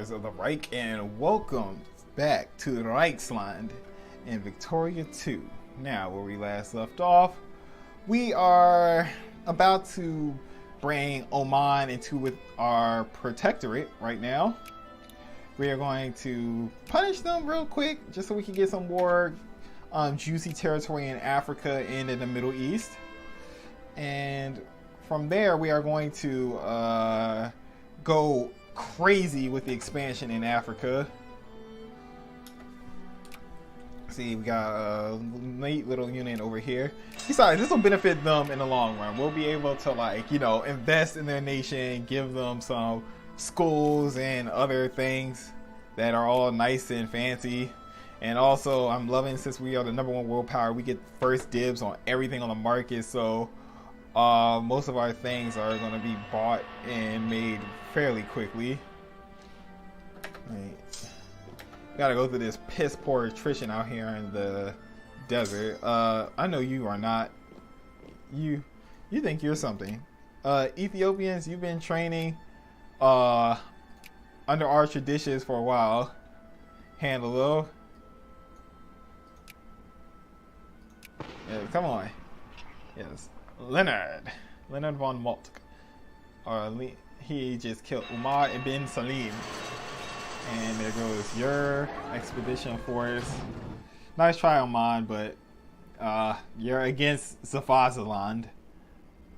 members of the Reich, and welcome back to the Reichsland in Victoria 2. Now, where we last left off, we are about to bring Oman into our protectorate right now. We are going to punish them real quick, just so we can get some more juicy territory in Africa and in the Middle East. And from there, we are going to go crazy with the expansion in Africa. See, we got a neat little unit over here. Besides, this will benefit them in the long run. We'll be able to, like, you know, invest in their nation, give them some schools and other things that are all nice and fancy. And also, I'm loving, since we are the #1 world power, we get first dibs on everything on the market. So most of our things are going to be bought and made fairly quickly. Right. Gotta go through this piss poor attrition out here in the desert. I know you are not. You think you're something. Ethiopians, you've been training under our traditions for a while. Handle. Yeah, come on. Yes. Leonard von Moltke. He just killed Umar ibn Salim. And there goes your expedition force. Nice try, Oman, but you're against Swaziland.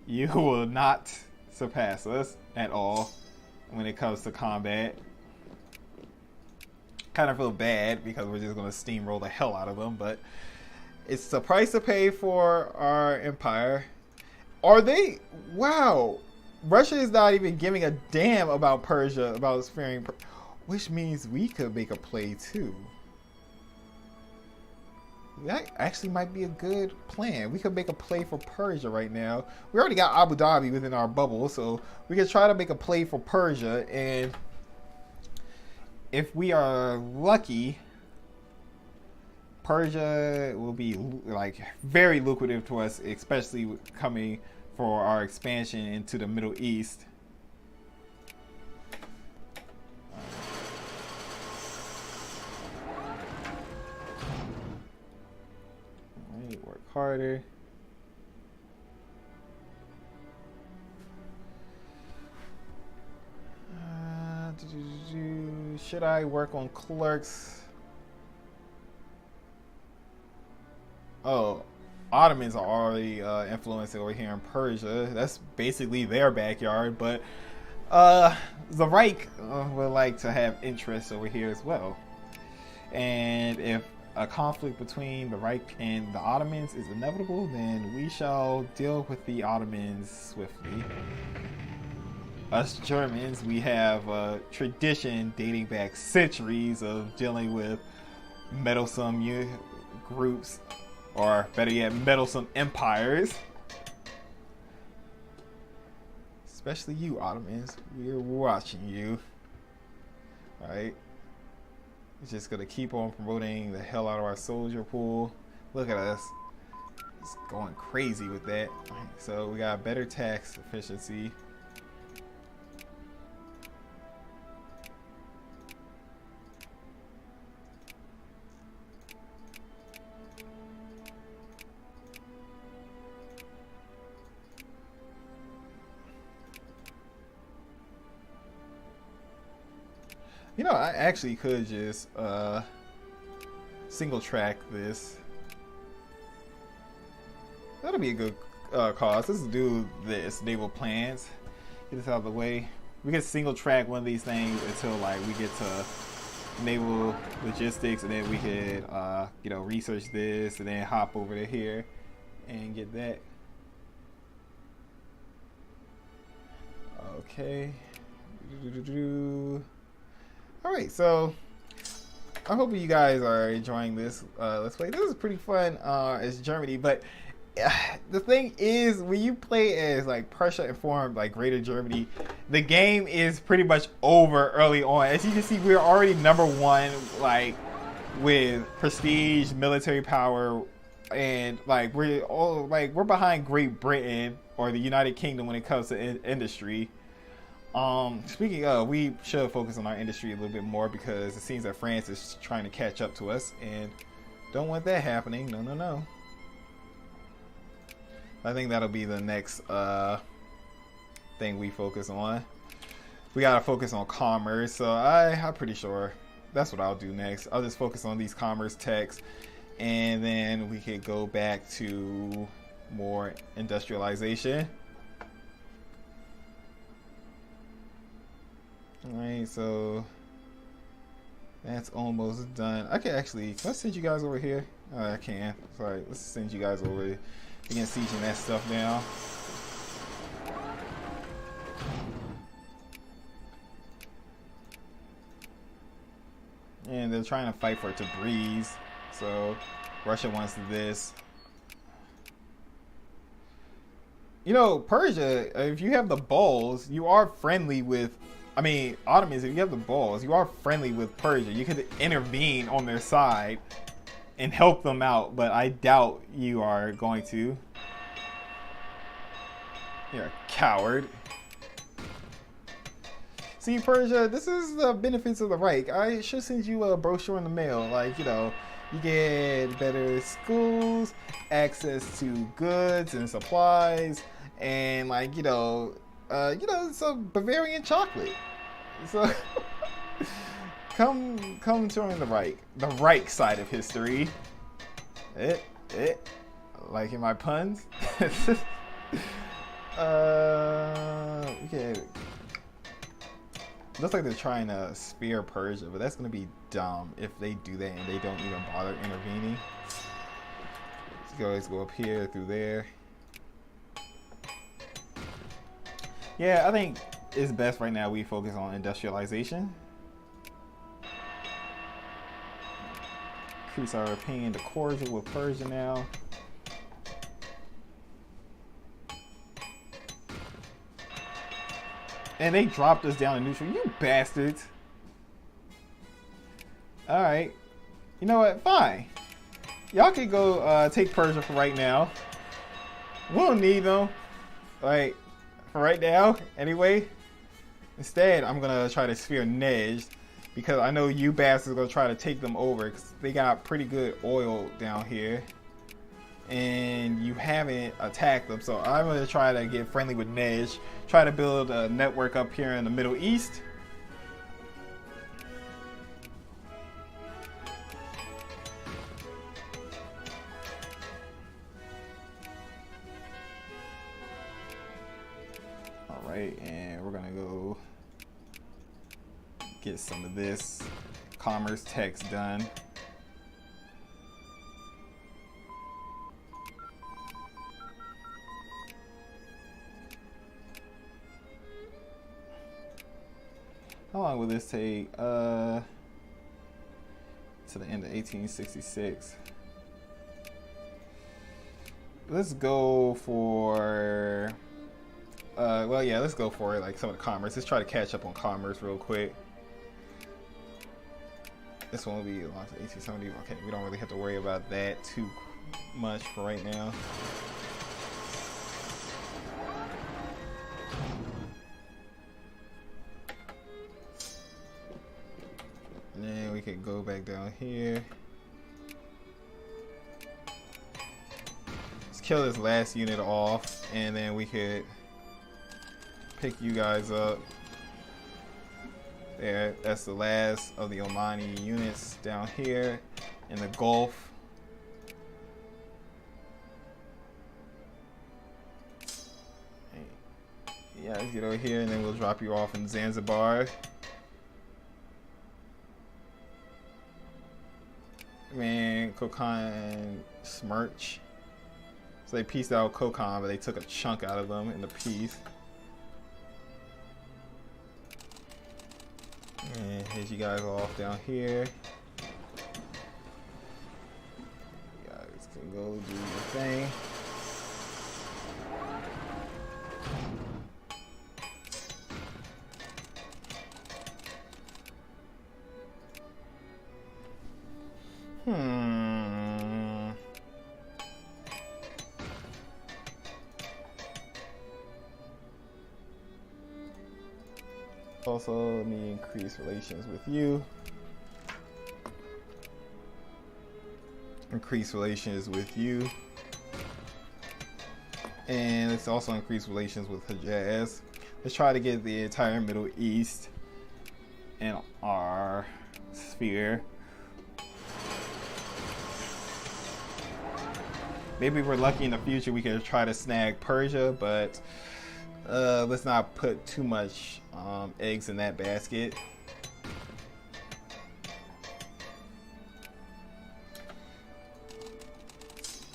You will not surpass us at all when it comes to combat. Kind of feel bad because we're just going to steamroll the hell out of them, but it's the price to pay for our empire. Are they? Wow. Russia is not even giving a damn about Persia, about sparing Persia. Which means we could make a play too. That actually might be a good plan. We could make a play for Persia right now. We already got Abu Dhabi within our bubble, so we could try to make a play for Persia. And if we are lucky, Persia will be like very lucrative to us, especially coming for our expansion into the Middle East. Work harder. Should I work on clerks? Oh, Ottomans are already influencing over here in Persia. That's basically their backyard, but the Reich would like to have interest over here as well. And if a conflict between the Reich and the Ottomans is inevitable, then we shall deal with the Ottomans swiftly. Us Germans, we have a tradition dating back centuries of dealing with meddlesome groups, or better yet, meddlesome empires. Especially you, Ottomans. We're watching you. Alright. We're just gonna keep on promoting the hell out of our soldier pool. Look at us. It's going crazy with that. So we got better tax efficiency. You know, I actually could just single track this. That'll be a good cause. Let's do this naval plans. Get this out of the way. We can single track one of these things until like we get to naval logistics, and then we could you know, research this and then hop over to here and get that. Okay. Alright, so I hope you guys are enjoying this let's play. This is pretty fun as Germany, but the thing is, when you play as like Prussia informed like Greater Germany, the game is pretty much over early on. As you can see, we're already #1 like with prestige, military power, and like we're behind Great Britain or the United Kingdom when it comes to industry. Speaking of, we should focus on our industry a little bit more because it seems that France is trying to catch up to us, and don't want that happening. No, no, no. I think that'll be the next thing we focus on. We gotta focus on commerce, so I'm pretty sure that's what I'll do next. I'll just focus on these commerce techs, and then we could go back to more industrialization. Alright, so that's almost done. I can actually, let's send you guys over here. I can. Sorry, let's send you guys over. Begin sieging that stuff down. And they're trying to fight for Tabriz, so Russia wants this. You know, Persia, if you have the balls, you are friendly with, I mean, Ottomans, if you have the balls, you are friendly with Persia. You could intervene on their side and help them out, but I doubt you are going to. You're a coward. See, Persia, this is the benefits of the Reich. I should send you a brochure in the mail. Like, you know, you get better schools, access to goods and supplies, and like, you know, some Bavarian chocolate. So, come join the Reich side of history. Liking my puns? Okay. Looks like they're trying to spear Persia, but that's going to be dumb if they do that and they don't even bother intervening. Let's go up here through there. Yeah, I think it's best right now we focus on industrialization. Increase our opinion to cordial with Persia now. And they dropped us down to neutral. You bastards. Alright. You know what? Fine. Y'all can go take Persia for right now. We don't need them. Like, for right now, anyway. Instead, I'm going to try to sphere Nejd. Because I know you bastards are going to try to take them over. Because they got pretty good oil down here. And you haven't attacked them, so I'm going to try to get friendly with Nejd, try to build a network up here in the Middle East. Alright, and we're going to go get some of this commerce text done. How long will this take? To the end of 1866. Let's go for. Well, yeah, let's go for like some of the commerce. Let's try to catch up on commerce real quick. This one will be launched in 1870. Okay, we don't really have to worry about that too much for right now. And then we could go back down here. Let's kill this last unit off, and then we could pick you guys up. There, that's the last of the Omani units down here in the Gulf. Yeah, let's get over here, and then we'll drop you off in Zanzibar. Man, Kokon Smirch. So they pieced out Kokon, but they took a chunk out of them in the piece. And here's you guys off down here. You guys can go do your thing. Also, let me increase relations with you. Increase relations with you. And let's also increase relations with Hejaz. Let's try to get the entire Middle East in our sphere. Maybe we're lucky in the future we can try to snag Persia, but let's not put too much eggs in that basket.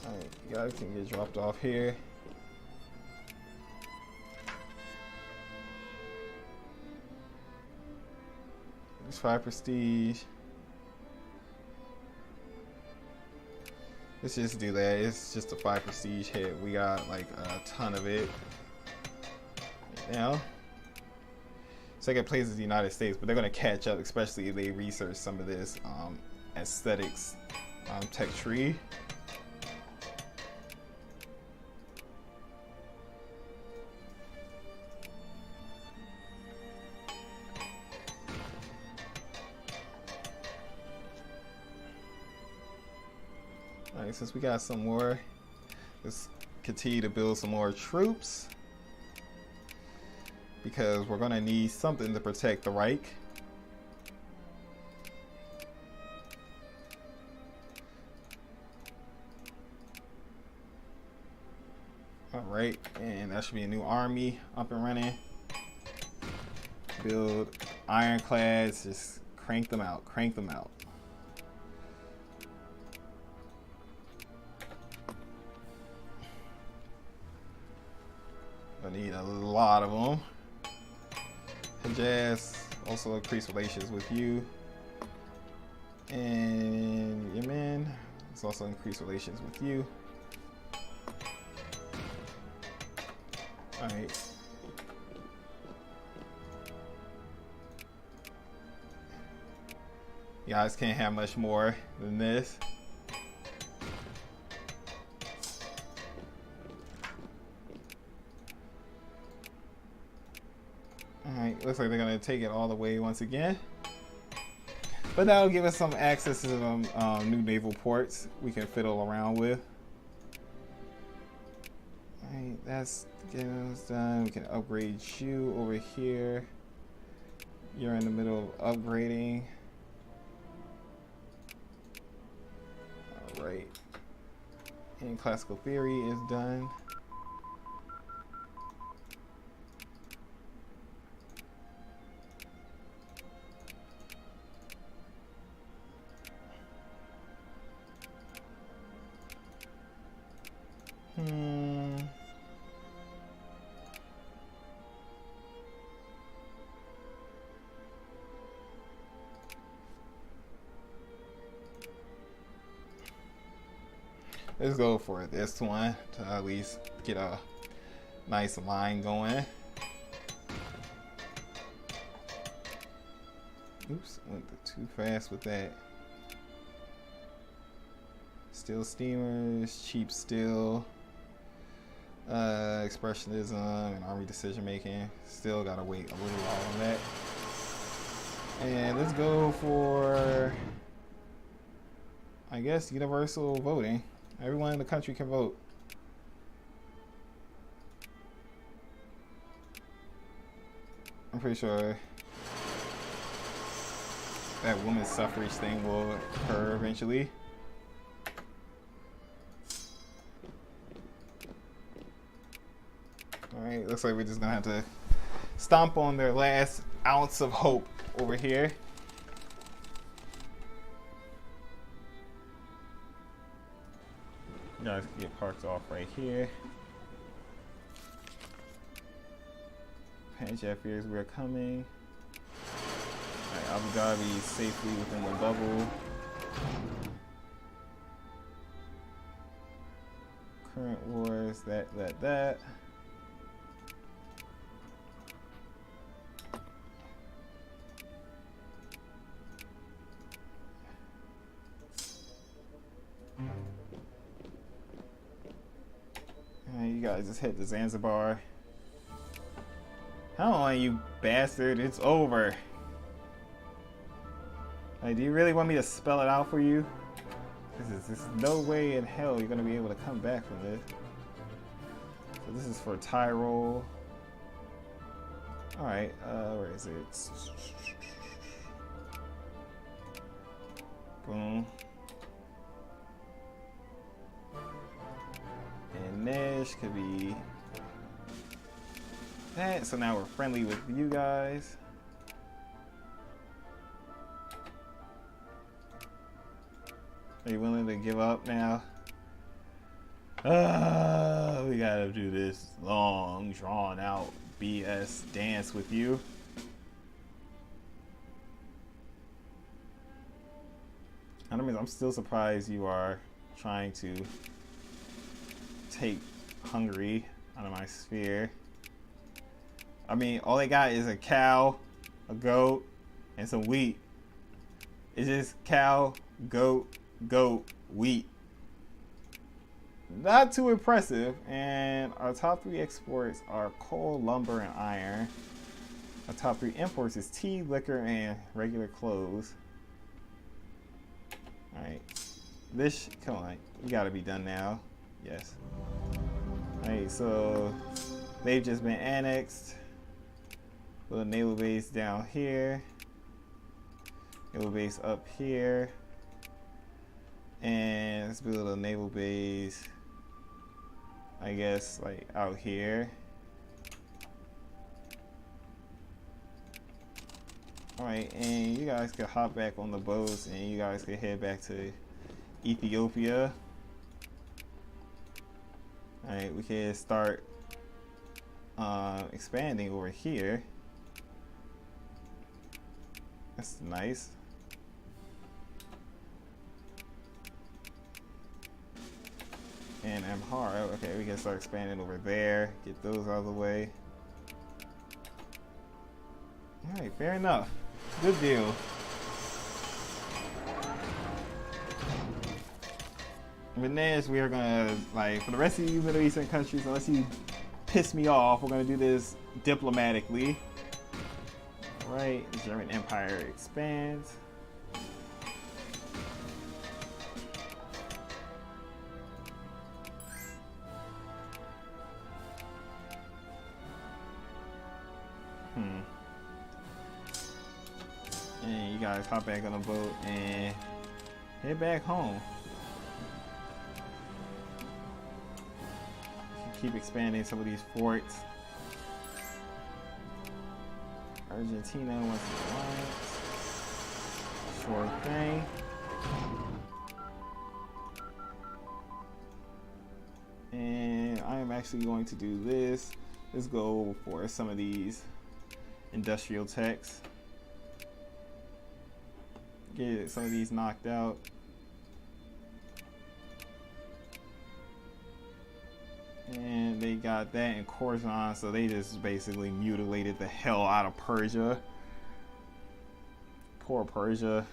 Alright, you guys can get dropped off here. It's 5 prestige. Let's just do that. It's just a 5 prestige hit. We got like a ton of it. Now, second place is the United States, but they're going to catch up, especially if they research some of this aesthetics tech tree. Alright, since we got some more, let's continue to build some more troops, because we're going to need something to protect the Reich. Alright, and that should be a new army up and running. Build ironclads, just crank them out, crank them out. I need a lot of them. Hejaz, also increase relations with you. And Yemen, let's also increase relations with you. Alright. You guys can't have much more than this. Alright, looks like they're going to take it all the way once again. But that'll give us some access to some new naval ports we can fiddle around with. Alright, that's getting us done. We can upgrade you over here. You're in the middle of upgrading. Alright. And classical theory is done. Let's go for this one to at least get a nice line going. Oops, went too fast with that. Steel steamers, cheap steel, expressionism, and army decision making. Still gotta wait a little while on that. And let's go for, I guess, universal voting. Everyone in the country can vote. I'm pretty sure that women's suffrage thing will occur eventually. Alright, looks like we're just gonna have to stomp on their last ounce of hope over here. You guys can get parked off right here. Panjab fears we're coming. Alright, Abu Dhabi is safely within the bubble. Current wars, that. You guys just head to Zanzibar. Come on, you bastard. It's over. Like, do you really want me to spell it out for you? This is no way in hell you're going to be able to come back from this. So this is for Tyrol. Alright, where is it? Boom. And Nesh could be that. So now we're friendly with you guys. Are you willing to give up now? We gotta do this long, drawn out BS dance with you. I mean, I'm still surprised you are trying to take Hungary out of my sphere. I mean, all they got is a cow, a goat, and some wheat. It's just cow, goat, wheat. Not too impressive. And our top 3 exports are coal, lumber, and iron. Our top 3 imports is tea, liquor, and regular clothes. Alright. This, come on, you gotta be done now. Yes. Alright, so they've just been annexed. Put a naval base down here. Naval base up here. And let's build a naval base, I guess, like out here. Alright, and you guys can hop back on the boats and you guys can head back to Ethiopia. Alright, we can start expanding over here. That's nice. And Amhara, okay, we can start expanding over there, get those out of the way. Alright, fair enough. Good deal. With Nez, we are gonna, like, for the rest of you Middle Eastern countries, unless you piss me off, we're gonna do this diplomatically. Alright, the German Empire expands. And you guys hop back on the boat and head back home. Keep expanding some of these forts. Argentina wants an alliance. Sure thing. And I am actually going to do this. Let's go for some of these industrial techs. Get some of these knocked out. And they got that in Khorasan, so they just basically mutilated the hell out of Persia. Poor Persia.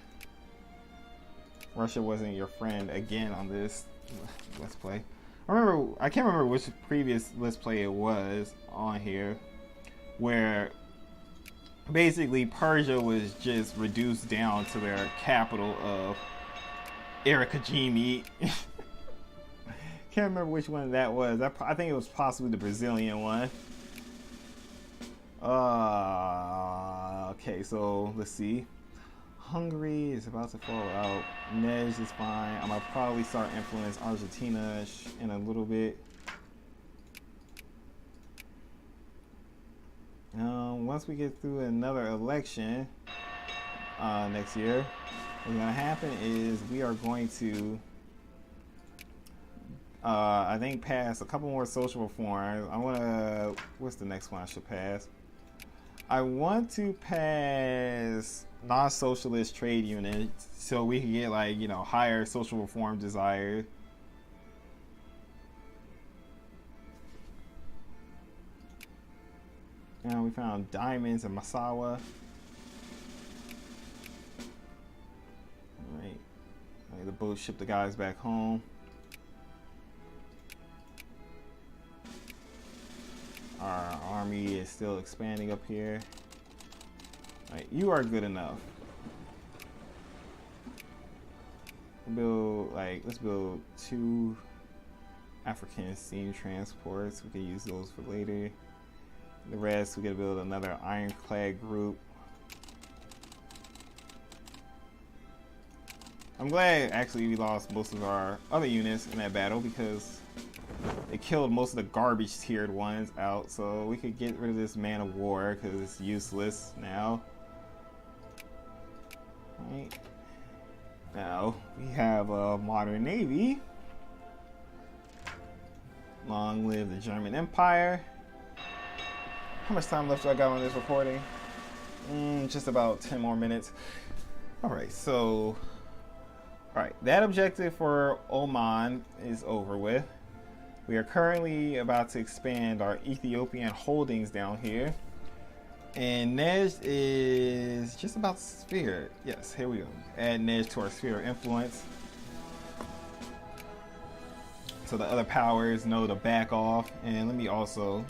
Russia wasn't your friend again on this Let's Play. I can't remember which previous Let's Play it was on here, where basically Persia was just reduced down to their capital of Arakajimi. Can't remember which one that was. I think it was possibly the Brazilian one. Okay, so let's see. Hungary is about to fall out. Nej is fine. I'm gonna probably start influence Argentina in a little bit. Once we get through another election next year, what's gonna happen is we are going to I think pass a couple more social reforms. I want to, what's the next one I should pass? I want to pass non-socialist trade units so we can get, like, you know, higher social reform desired. And we found diamonds in Massawa. Alright. The boat shipped the guys back home. Our army is still expanding up here. Alright, you are good enough. Let's build 2 African steam transports. We can use those for later. The rest, we gotta build another ironclad group. I'm glad actually we lost most of our other units in that battle because it killed most of the garbage tiered ones out, so we could get rid of this man of war because it's useless now. Right. Now we have a modern navy. Long live the German Empire. How much time left do I got on this recording? Just about 10 more minutes. Alright, so that objective for Oman is over with. We are currently about to expand our Ethiopian holdings down here. And Nejd is just about sphere. Yes, here we go. Add Nejd to our sphere of influence. So the other powers know to back off. And let me also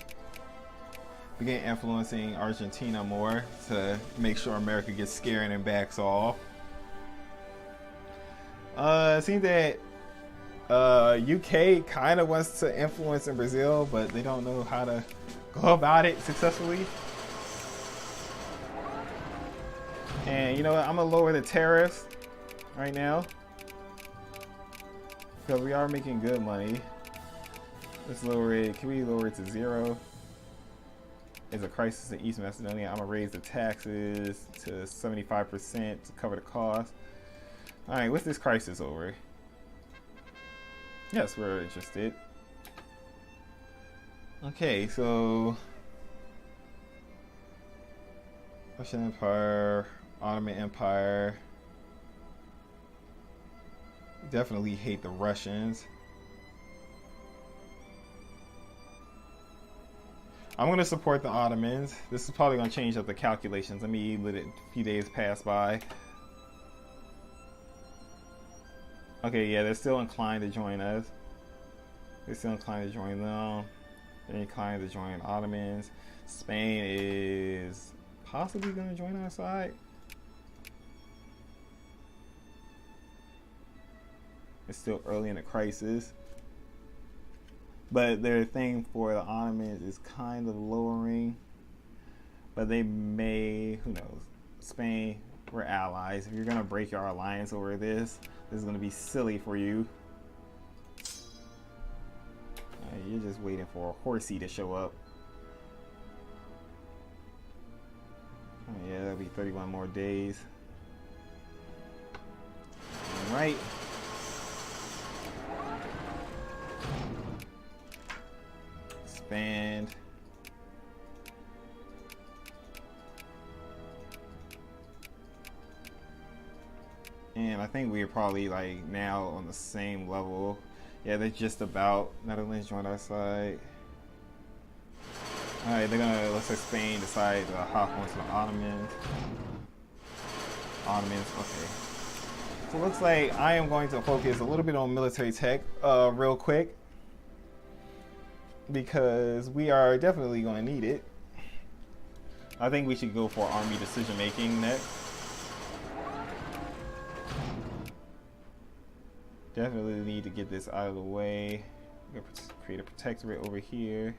begin influencing Argentina more to make sure America gets scared and backs off. It seems that UK kind of wants to influence in Brazil, but they don't know how to go about it successfully. And you know what? I'm gonna lower the tariffs right now because we are making good money. Let's lower it. Can we lower it to 0? There's a crisis in East Macedonia. I'm gonna raise the taxes to 75% to cover the cost. All right, what's this crisis over? Yes, we're interested. Okay, so Russian Empire, Ottoman Empire. Definitely hate the Russians. I'm going to support the Ottomans. This is probably going to change up the calculations. Let me let it a few days pass by. Okay, yeah, they're still inclined to join us. They're still inclined to join them. They're inclined to join Ottomans. Spain is possibly going to join our side. It's still early in the crisis. But their thing for the Ottomans is kind of lowering. But they may, who knows. Spain, we're allies. If you're going to break your alliance over this is going to be silly for you. You're just waiting for a horsey to show up. Yeah, that'll be 31 more days. All right. Expand. And I think we're probably like now on the same level. Yeah, they're just about. Netherlands joined our side. Alright, they're gonna, let's say Spain decide to hop onto the Ottomans. Okay. So it looks like I am going to focus a little bit on military tech real quick. Because we are definitely going to need it. I think we should go for army decision making next. Definitely need to get this out of the way. We're gonna create a protectorate over here.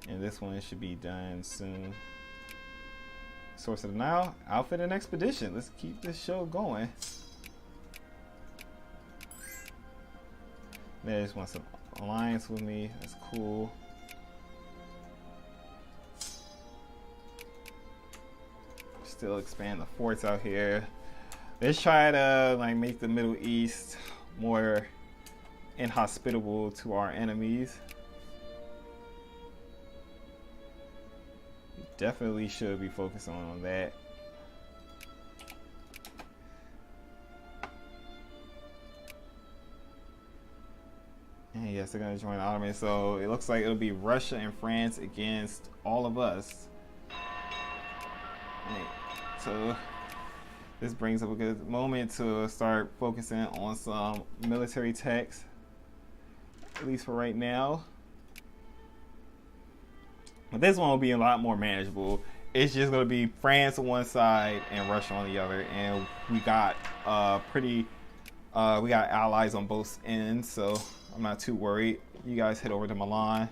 And this one should be done soon. Source of the Nile, outfit and expedition. Let's keep this show going. They just want some alliance with me. That's cool. Still expand the forts out here. Let's try to like make the Middle East more inhospitable to our enemies. We definitely should be focusing on that. And yes, they're gonna join the Ottomans, so it looks like it'll be Russia and France against all of us. Right. So this brings up a good moment to start focusing on some military techs, at least for right now. But this one will be a lot more manageable. It's just going to be France on one side and Russia on the other, and we got we got allies on both ends, so I'm not too worried. You guys head over to Milan.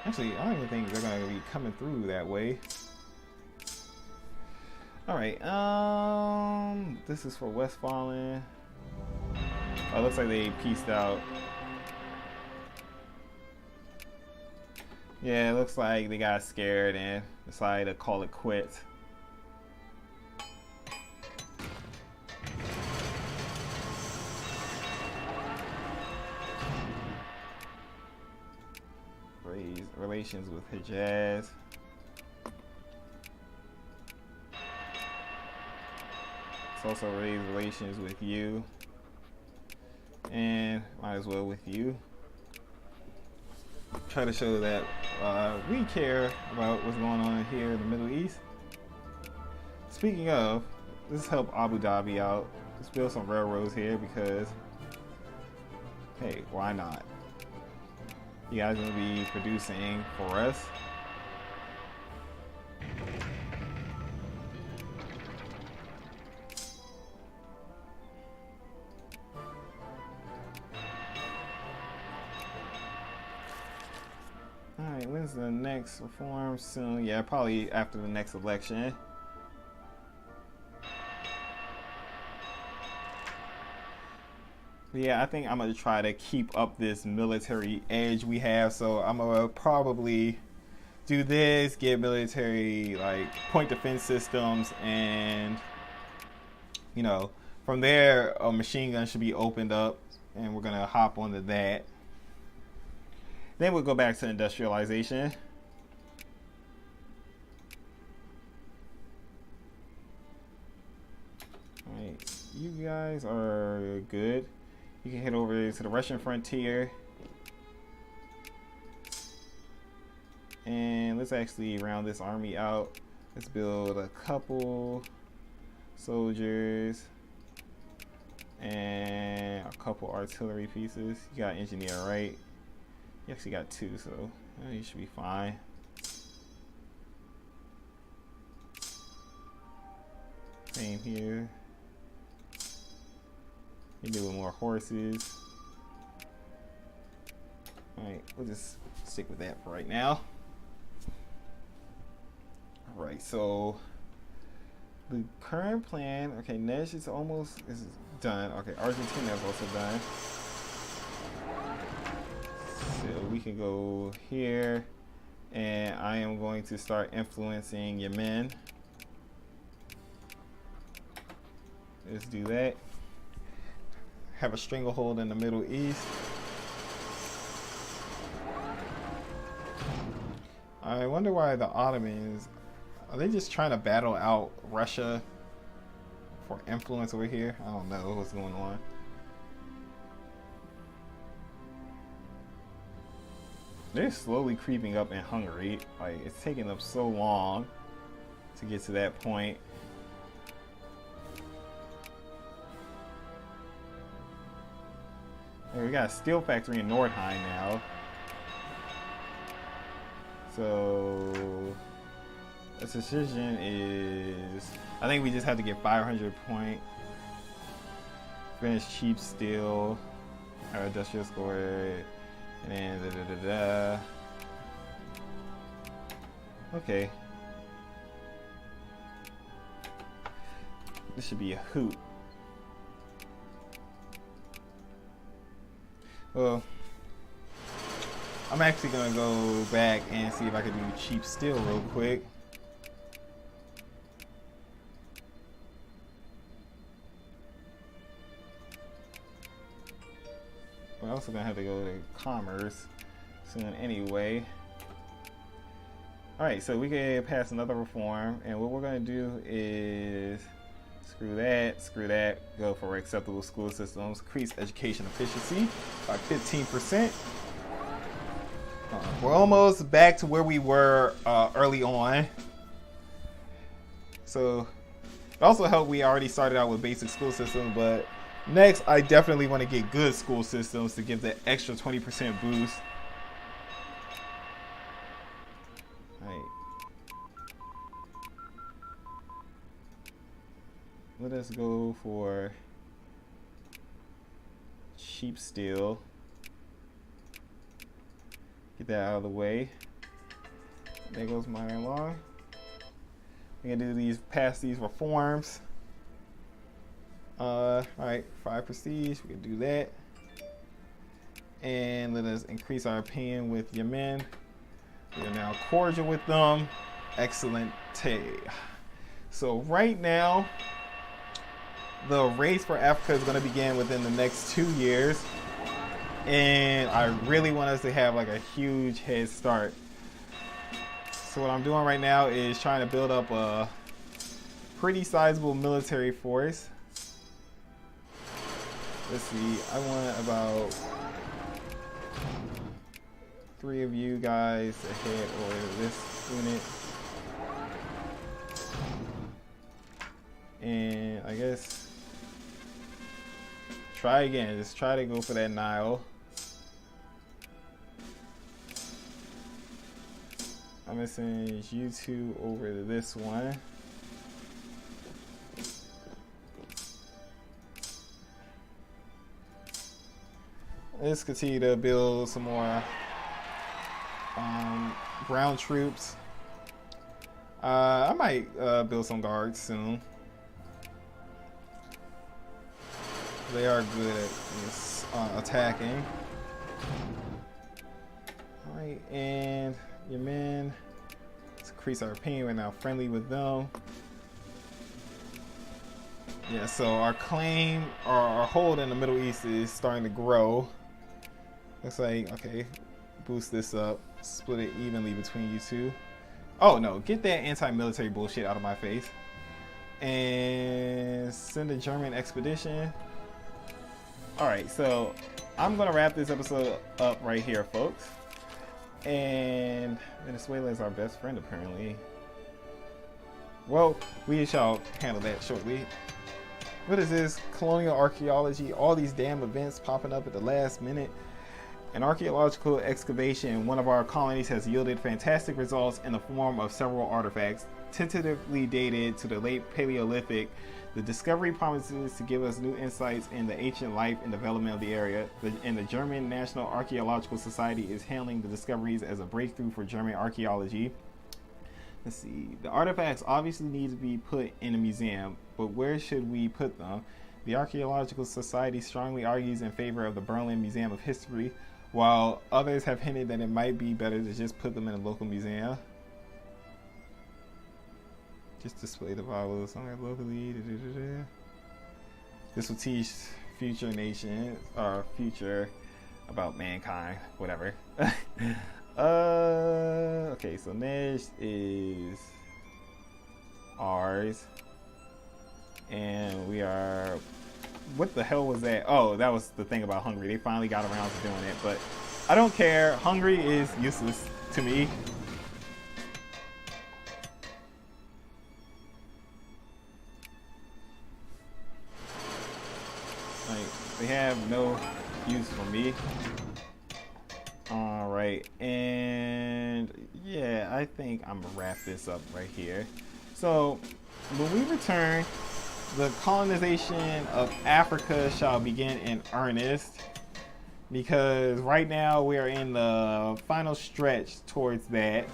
Actually, I don't even think they're going to be coming through that way. All right, this is for Westphalen. Oh, it looks like they pieced out. Yeah, it looks like they got scared and decided to call it quits. Raise relations with Hijaz. Let's also raise relations with you. And might as well with you. Try to show that we care about what's going on here in the Middle East. Speaking of, let's help Abu Dhabi out. Let's build some railroads here because, hey, why not? You guys gonna be producing for us. Alright, when's the next reform? Soon. Yeah, probably after the next election. But yeah, I think I'm going to try to keep up this military edge we have. So I'm going to probably do this, get military, like, point defense systems. And, you know, from there, a machine gun should be opened up. And we're going to hop onto that. Then we'll go back to industrialization. Alright, you guys are good. You can head over to the Russian frontier. And let's actually round this army out. Let's build a couple soldiers and a couple artillery pieces. You got engineer, right? You actually got two, so you should be fine. Same here. You do with more horses. Alright, we'll just stick with that for right now. Alright, so the current plan, okay, Nesh is done. Okay, Argentina is also done. So we can go here, and I am going to start influencing Yemen. Let's do that. Have a stranglehold in the Middle East. I wonder why the Ottomans, are they just trying to battle out Russia for influence over here? I don't know what's going on. They're slowly creeping up in Hungary. Like, it's taking them so long to get to that point. And we got a steel factory in Nordheim now. So the decision is, I think we just have to get 500 point. Finish cheap steel. Our industrial score. And then Okay. This should be a hoot. Well, I'm actually gonna go back and see if I can do cheap steel real quick. We're also gonna have to go to commerce soon anyway. Alright, so we can pass another reform, and what we're gonna do is screw that, go for acceptable school systems, increase education efficiency by 15%. We're almost back to where we were early on. So it also helped we already started out with basic school systems, but next I definitely want to get good school systems to give that extra 20% boost. let us go for cheap steel. Get that out of the way. There goes my law. We're gonna do these, pass these reforms. Alright, 5 prestige, we can do that. And let us increase our opinion with Yemen. We are now cordial with them. Excellent. So right now, the race for Africa is going to begin within the next 2 years. And I really want us to have like a huge head start. So what I'm doing right now is trying to build up a pretty sizable military force. Let's see, I want about 3 of you guys to head over this unit. And I guess try again, just try to go for that Nile. I'm gonna send you 2 over to this one. Let's continue to build some more ground troops. I might build some guards soon. They are good at this, attacking. Alright, and your men. Let's increase our opinion. We're now friendly with them. Yeah, so our claim, our hold in the Middle East is starting to grow. Looks like, okay, boost this up, split it evenly between you two. Oh no, get that anti-military bullshit out of my face. And send a German expedition. Alright, so I'm gonna wrap this episode up right here, folks. And Venezuela is our best friend, apparently. Well, we shall handle that shortly. What is this? Colonial archaeology, all these damn events popping up at the last minute. An archaeological excavation in one of our colonies has yielded fantastic results in the form of several artifacts, tentatively dated to the late Paleolithic. The discovery promises to give us new insights in the ancient life and development of the area, and the German National Archaeological Society is hailing the discoveries as a breakthrough for German archaeology. Let's see. The artifacts obviously need to be put in a museum, but where should we put them? The Archaeological Society strongly argues in favor of the Berlin Museum of History, while others have hinted that it might be better to just put them in a local museum. Just display the Bible somewhere locally. This will teach future nations, or future about mankind, whatever. Okay, so next is ours. And we are, what the hell was that? Oh, that was the thing about Hungary. They finally got around to doing it, but I don't care. Hungary is useless to me. Like, they have no use for me. All right, and yeah, I think I'm gonna wrap this up right here. So when we return, the colonization of Africa shall begin in earnest, because right now we are in the final stretch towards that,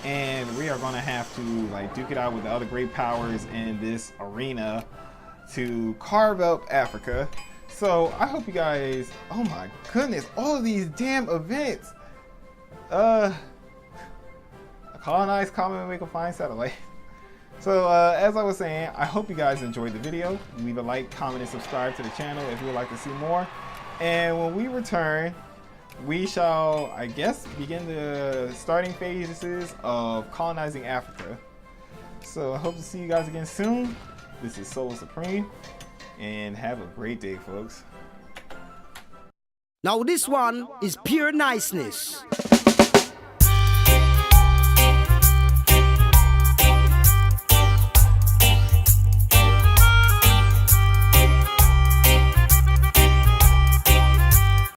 and we are going to have to like duke it out with the other great powers in this arena to carve up Africa. So I hope you guys, oh my goodness, all of these damn events. Colonize, comment, make a fine satellite. So as I was saying, I hope you guys enjoyed the video. Leave a like, comment, and subscribe to the channel if you would like to see more. And when we return, we shall, I guess, begin the starting phases of colonizing Africa. So I hope to see you guys again soon. This is SoloSupreme, and have a great day, folks. Now this one is pure niceness.